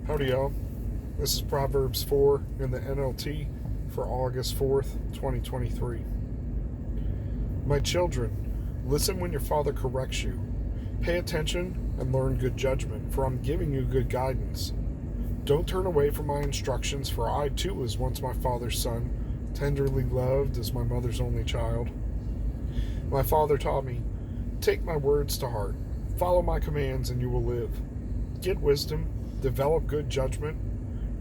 Howdy, y'all. This is Proverbs 4 in the NLT for August 4th, 2023. My children, listen when your father corrects you. Pay attention and learn good judgment, for I'm giving you good guidance. Don't turn away from my instructions, for I too was once my father's son, tenderly loved as my mother's only child. My father taught me, take my words to heart, follow my commands, and you will live. Get wisdom, develop good judgment.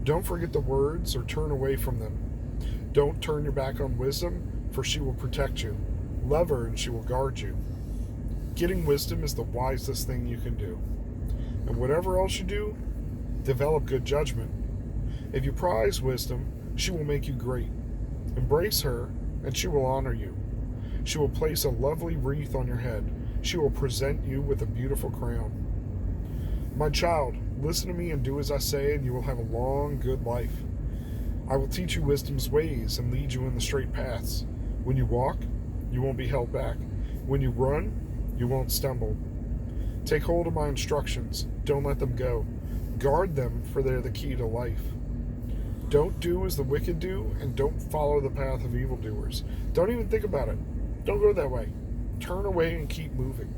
Don't forget the words or turn away from them. Don't turn your back on wisdom, for she will protect you. Love her and she will guard you. Getting wisdom is the wisest thing you can do. And whatever else you do, develop good judgment. If you prize wisdom, she will make you great. Embrace her and she will honor you. She will place a lovely wreath on your head. She will present you with a beautiful crown. My child, listen to me and do as I say, and you will have a long, good life. I will teach you wisdom's ways and lead you in the straight paths. When you walk, you won't be held back. When you run, you won't stumble. Take hold of my instructions. Don't let them go. Guard them, for they're the key to life. Don't do as the wicked do, and don't follow the path of evildoers. Don't even think about it. Don't go that way. Turn away and keep moving.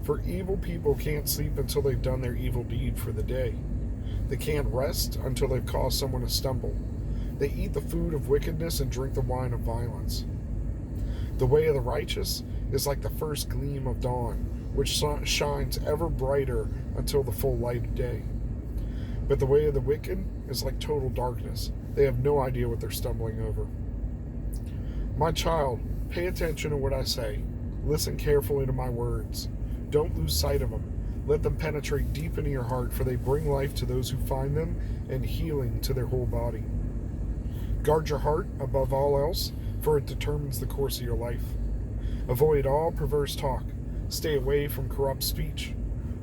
For evil people can't sleep until they've done their evil deed for the day. They can't rest until they've caused someone to stumble. They eat the food of wickedness and drink the wine of violence. The way of the righteous is like the first gleam of dawn, which shines ever brighter until the full light of day. But the way of the wicked is like total darkness. They have no idea what they're stumbling over. My child, pay attention to what I say. Listen carefully to my words. Don't lose sight of them. Let them penetrate deep into your heart, for they bring life to those who find them and healing to their whole body. Guard your heart above all else, for it determines the course of your life. Avoid all perverse talk. Stay away from corrupt speech.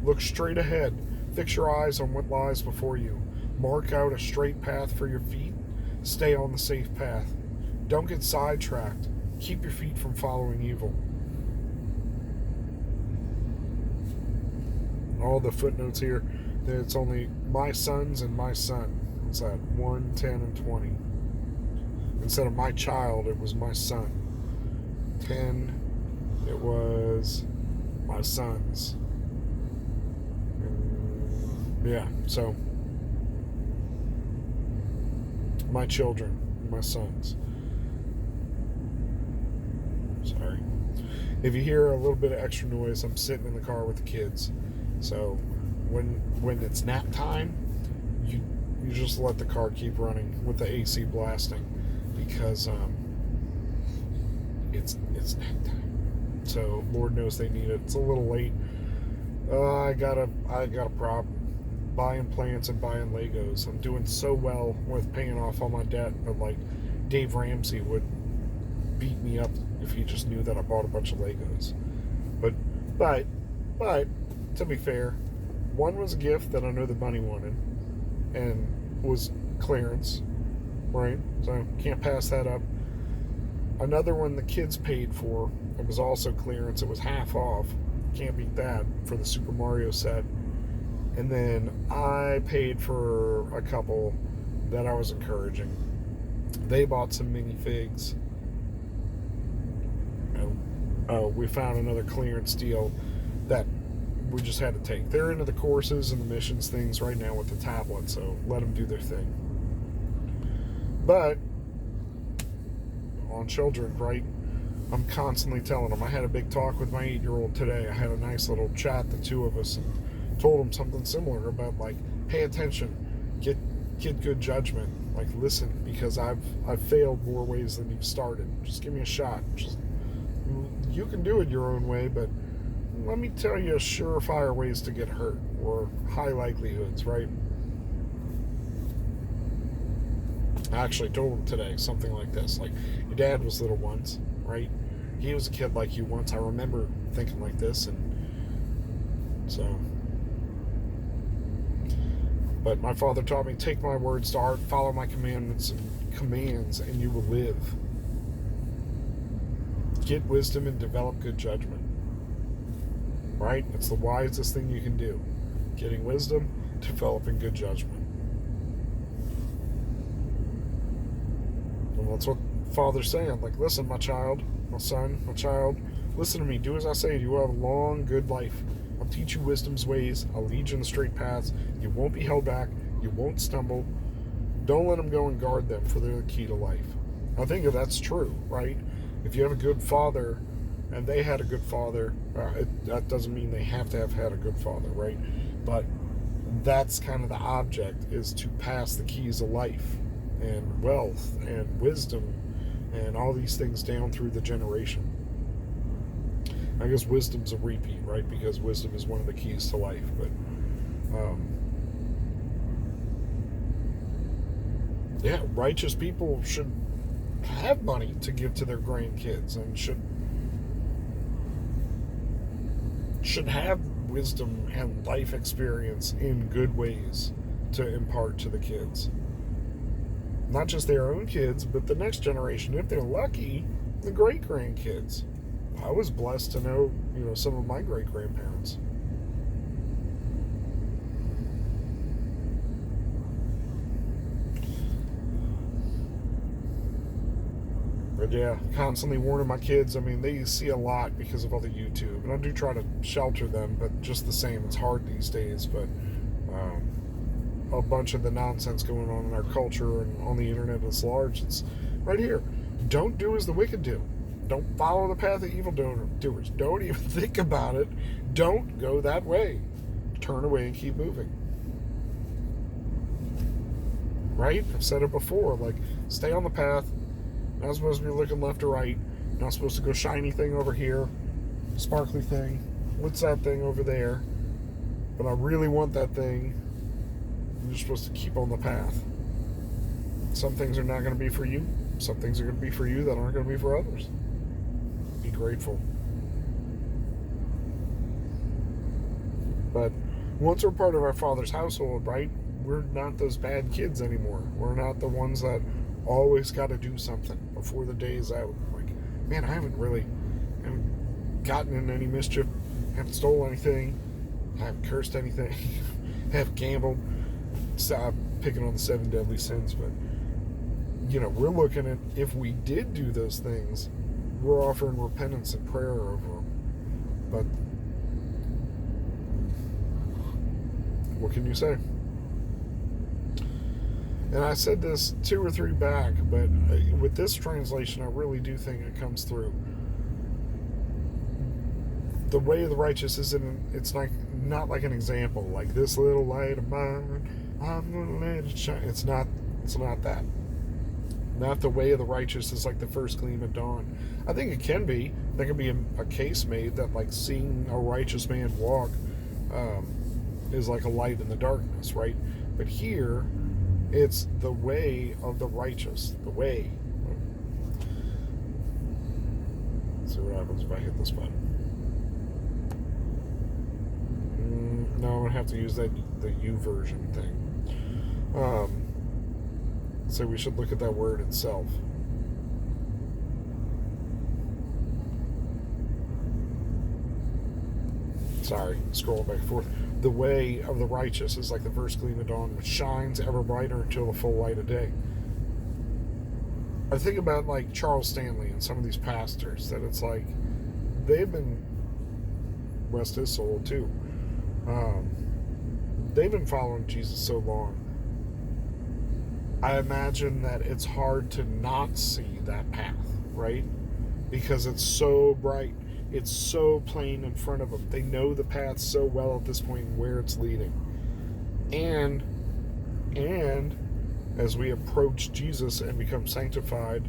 Look straight ahead. Fix your eyes on what lies before you. Mark out a straight path for your feet. Stay on the safe path. Don't get sidetracked. Keep your feet from following evil. All the footnotes here, it's only my sons and my son. What's that? 1, 10, and 20. Instead of my child, it was my son. 10, it was my sons. Yeah, so my children, my sons. Sorry. If you hear a little bit of extra noise, I'm sitting in the car with the kids. So when it's nap time, you just let the car keep running with the AC blasting, because it's nap time. So Lord knows they need it. It's a little late. I got a problem. Buying plants and buying Legos. I'm doing so well with paying off all my debt, but like Dave Ramsey would beat me up if he just knew that I bought a bunch of Legos. But to be fair, one was a gift that I know the bunny wanted and was clearance, right? So can't pass that up. Another one the kids paid for, it was also clearance. It was half off. Can't beat that, for the Super Mario set. And then I paid for a couple that I was encouraging. They bought some minifigs. We found another clearance deal that we just had to take. They're into the courses and the missions things right now with the tablet, so let them do their thing. But on children, right? I'm constantly telling them. I had a big talk with my 8-year-old today. I had a nice little chat, the two of us, and told him something similar about, like, pay attention, get good judgment, like, listen, because I've failed more ways than you've started. Just give me a shot. You can do it your own way, but let me tell you surefire ways to get hurt, or high likelihoods, right? I actually told him today something like this, like, your dad was little once, right? He was a kid like you once. I remember thinking like this, and so. But my father taught me, take my words to heart, follow my commandments and commands, and you will live. Get wisdom and develop good judgment. Right? It's the wisest thing you can do. Getting wisdom, developing good judgment. that's what Father's saying. Like, listen, my child, my son, my child, listen to me. Do as I say. You will have a long, good life. I'll teach you wisdom's ways. I'll lead you in the straight paths. You won't be held back. You won't stumble. Don't let them go and guard them, for they're the key to life. I think if that's true, right? If you have a good father, and they had a good father, that doesn't mean they have to have had a good father, right? But that's kind of the object, is to pass the keys of life and wealth and wisdom and all these things down through the generation. I guess wisdom's a repeat, right? Because wisdom is one of the keys to life. But yeah, righteous people should have money to give to their grandkids, and should have wisdom and life experience in good ways to impart to the kids. Not just their own kids, but the next generation, if they're lucky, the great-grandkids. I was blessed to know, some of my great-grandparents. But yeah, constantly warning my kids. I mean, they see a lot because of all the YouTube, and I do try to shelter them, but just the same, it's hard these days. But a bunch of the nonsense going on in our culture and on the internet at large, it's right here. Don't do as the wicked do. Don't follow the path of evil doers. Don't even think about it. Don't go that way. Turn away and keep moving. Right? I've said it before. Like, stay on the path. Not supposed to be looking left or right. Not supposed to go shiny thing over here. Sparkly thing. What's that thing over there? But I really want that thing. You're supposed to keep on the path. Some things are not going to be for you. Some things are going to be for you that aren't going to be for others. Be grateful. But once we're part of our Father's household, right, we're not those bad kids anymore. We're not the ones that always got to do something before the day is out. Like, man, I haven't gotten in any mischief, haven't stolen anything, haven't cursed anything, haven't gambled. Stop picking on the 7 deadly sins, but we're looking at, if we did do those things, we're offering repentance and prayer over them. But what can you say? And I said this 2 or 3 back, but with this translation, I really do think it comes through. The way of the righteous it's like not like an example, like this little light of mine, I'm gonna let it shine. It's not that. Not the way of the righteous is like the first gleam of dawn. I think it can be. There can be a case made that, like, seeing a righteous man walk is like a light in the darkness, right? But here, it's the way of the righteous. The way. Let's see what happens if I hit this button. No, I'm going to have to use the U version thing. So we should look at that word itself. Sorry, scrolling back and forth. The way of the righteous is like the first gleam of dawn, which shines ever brighter until the full light of day. I think about, like, Charles Stanley and some of these pastors, that it's like they've been, rest his soul too, they've been following Jesus so long. I imagine that it's hard to not see that path, right? Because it's so bright. It's so plain in front of them. They know the path so well at this point, where it's leading. And as we approach Jesus and become sanctified,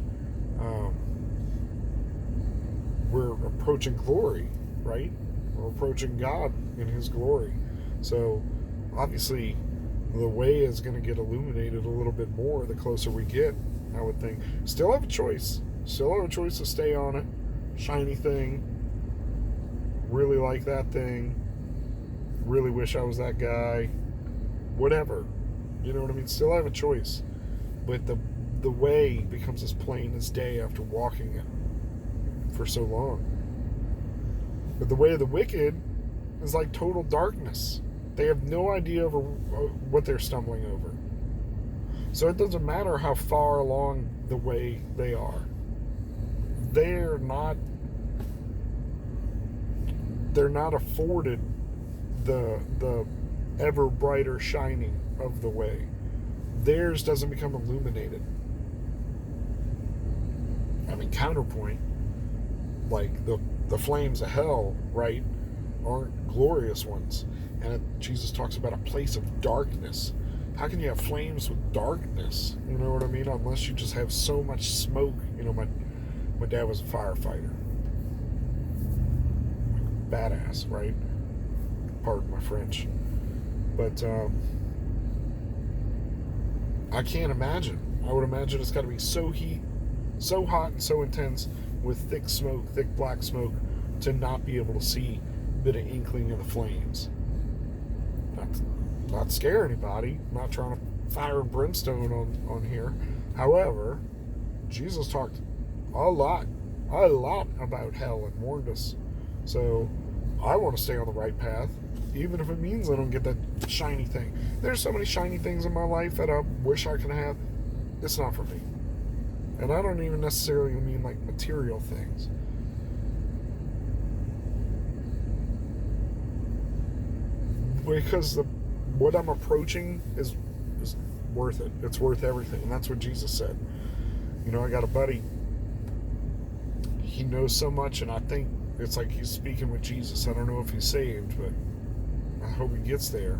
we're approaching glory, right? We're approaching God in His glory. So obviously the way is going to get illuminated a little bit more the closer we get, I would think. Still have a choice. Still have a choice to stay on it. Shiny thing. Really like that thing. Really wish I was that guy. Whatever. You know what I mean? Still have a choice. But the way becomes as plain as day after walking it for so long. But the way of the wicked is like total darkness. They have no idea over what they're stumbling over. So it doesn't matter how far along the way they are. They're not afforded the ever brighter shining of the way. Theirs doesn't become illuminated. I mean, counterpoint, like the flames of hell, right, aren't glorious ones. And Jesus talks about a place of darkness. How can you have flames with darkness? You know what I mean? Unless you just have so much smoke. You know, my dad was a firefighter. Badass, right? Pardon my French. But I can't imagine. I would imagine it's got to be so hot and so intense with thick smoke, thick black smoke, to not be able to see a bit of inkling of the flames. Not scare anybody. I'm not trying to fire brimstone on here. However, Jesus talked a lot about hell and warned us. So I want to stay on the right path, even if it means I don't get that shiny thing. There's so many shiny things in my life that I wish I could have. It's not for me. And I don't even necessarily mean like material things. Because what I'm approaching is worth it. It's worth everything. And that's what Jesus said. You know, I got a buddy. He knows so much, and I think it's like he's speaking with Jesus. I don't know if he's saved, but I hope he gets there.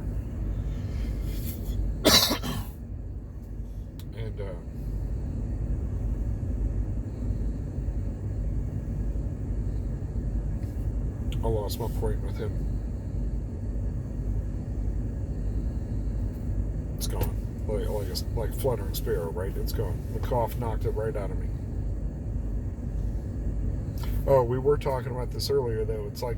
And I lost my point with him. It's gone. Like fluttering sparrow, right? It's gone. The cough knocked it right out of me. Oh, we were talking about this earlier, though. It's like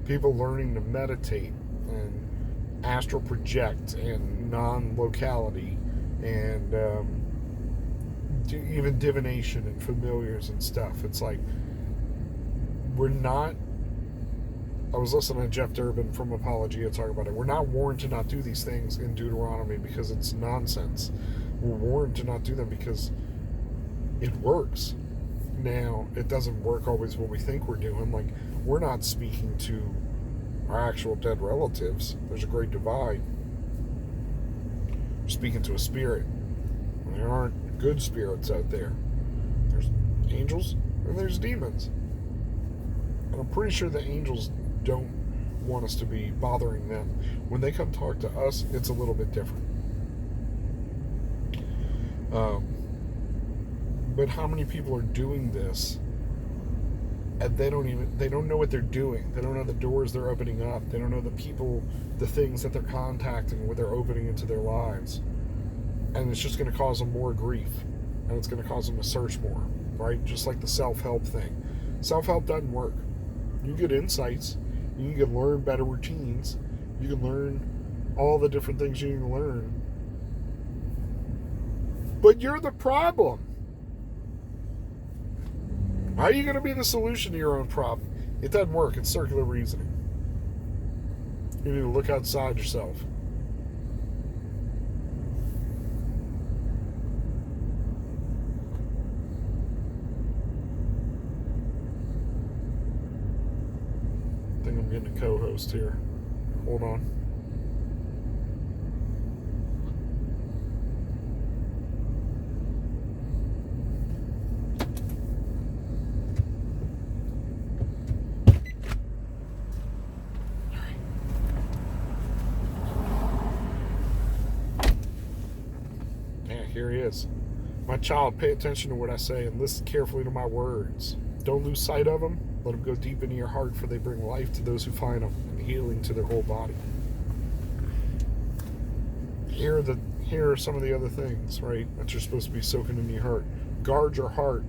people learning to meditate and astral project and non-locality and even divination and familiars and stuff. It's like we're not... I was listening to Jeff Durbin from Apologia talk about it. We're not warned to not do these things in Deuteronomy because it's nonsense. We're warned to not do them because it works. Now, it doesn't work always what we think we're doing. Like, we're not speaking to our actual dead relatives. There's a great divide. We're speaking to a spirit. There aren't good spirits out there. There's angels and there's demons. And I'm pretty sure the angels don't want us to be bothering them. When they come talk to us, it's a little bit different. But how many people are doing this and they don't know what they're doing. They don't know the doors they're opening up. They don't know the people, the things that they're contacting, what they're opening into their lives. And it's just going to cause them more grief. And it's going to cause them to search more, right? Just like the self-help thing. Self-help doesn't work. You get insights. You can learn better routines. You can learn all the different things you can learn. But you're the problem. How are you going to be the solution to your own problem? It doesn't work. It's circular reasoning. You need to look outside yourself. I think I'm getting a co-host here. Hold on. Here he is. My child, pay attention to what I say and listen carefully to my words. Don't lose sight of them. Let them go deep into your heart, for they bring life to those who find them and healing to their whole body. Here are some of the other things, right, that you're supposed to be soaking into your heart. Guard your heart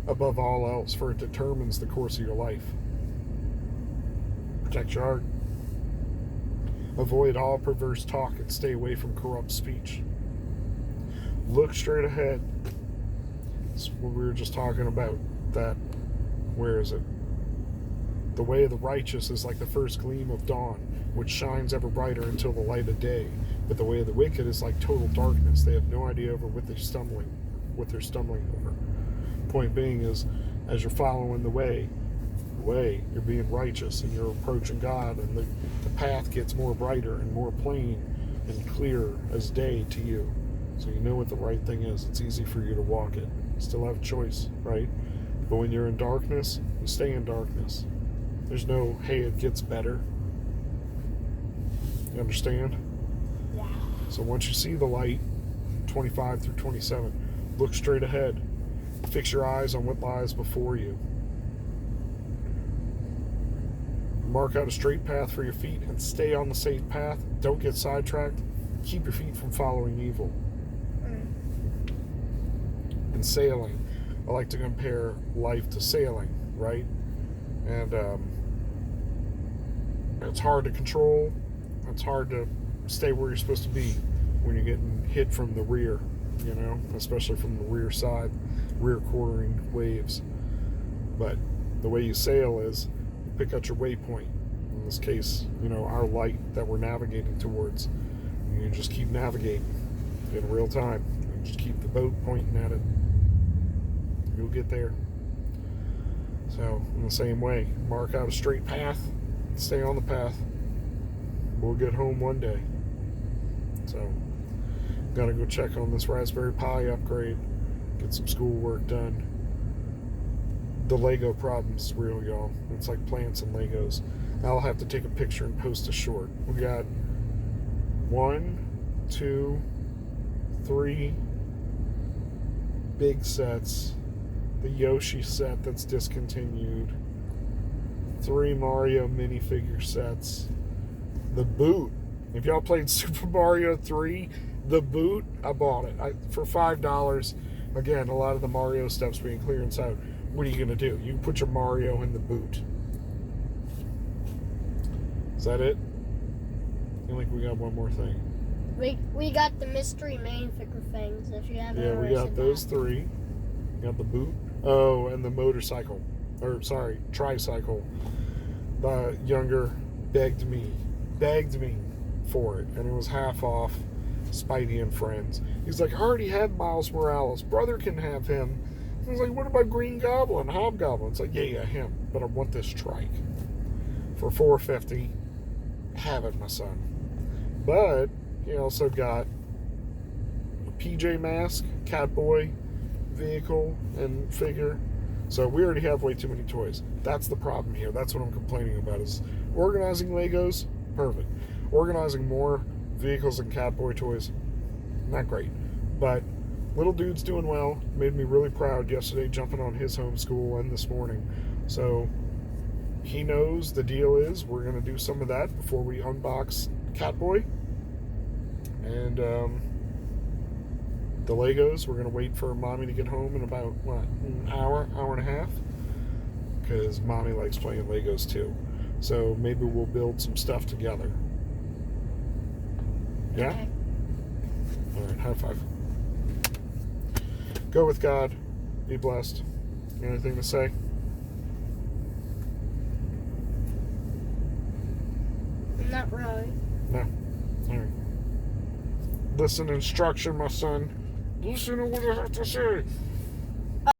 above all else, for it determines the course of your life. Protect your heart. Avoid all perverse talk and stay away from corrupt speech. Look straight ahead. That's what we were just talking about. That, where is it? The way of the righteous is like the first gleam of dawn, which shines ever brighter until the light of day. But the way of the wicked is like total darkness. They have no idea over what they're stumbling over. Point being is, as you're following the way, you're being righteous and you're approaching God, and the path gets more brighter and more plain and clear as day to you. So you know what the right thing is. It's easy for you to walk it. You still have a choice, right? But when you're in darkness, you stay in darkness. There's no, hey, it gets better. You understand? Yeah. So once you see the light, 25 through 27, look straight ahead. Fix your eyes on what lies before you. Mark out a straight path for your feet and stay on the safe path. Don't get sidetracked. Keep your feet from following evil. And sailing, I like to compare life to sailing, right? And it's hard to control. It's hard to stay where you're supposed to be when you're getting hit from the rear, especially from the rear side, rear quartering waves. But the way you sail is you pick out your waypoint. In this case, our light that we're navigating towards. And you just keep navigating in real time. And just keep the boat pointing at it. You'll get there. So, in the same way, mark out a straight path, stay on the path. We'll get home one day. So, gotta go check on this Raspberry Pi upgrade, get some schoolwork done. The Lego problem's real, y'all. It's like plants and Legos. I'll have to take a picture and post a short. We got 1, 2, 3 big sets. The Yoshi set that's discontinued. 3 Mario minifigure sets. The boot. If y'all played Super Mario 3, the boot, I bought it for $5. Again, a lot of the Mario stuff's being clearance out. What are you going to do? You can put your Mario in the boot. Is that it? I think we got one more thing. We got the mystery main figure things, if you haven't we got those 3. We got the boot. Oh, and the motorcycle. Tricycle. The younger begged me for it, and it was half off. Spidey and Friends. He's like, I already have Miles Morales. Brother can have him. I was like, what about Green Goblin, Hobgoblin? It's like, yeah, him. But I want this trike for $4.50. Have it, my son. But he also got a PJ Mask, Catboy, vehicle, and figure. So we already have way too many toys. That's the problem here. That's what I'm complaining about, is organizing Legos, perfect. Organizing more vehicles and Catboy toys, not great. But little dude's doing well. Made me really proud yesterday, jumping on his homeschool and this morning. So he knows the deal is we're going to do some of that before we unbox Catboy. And the Legos, we're going to wait for Mommy to get home in about, an hour and a half. Because Mommy likes playing Legos too. So maybe we'll build some stuff together. Yeah? Okay. All right, high five. Go with God. Be blessed. Anything to say? Not really. No. All right. Listen to instruction, my son. Listen to what I have to say.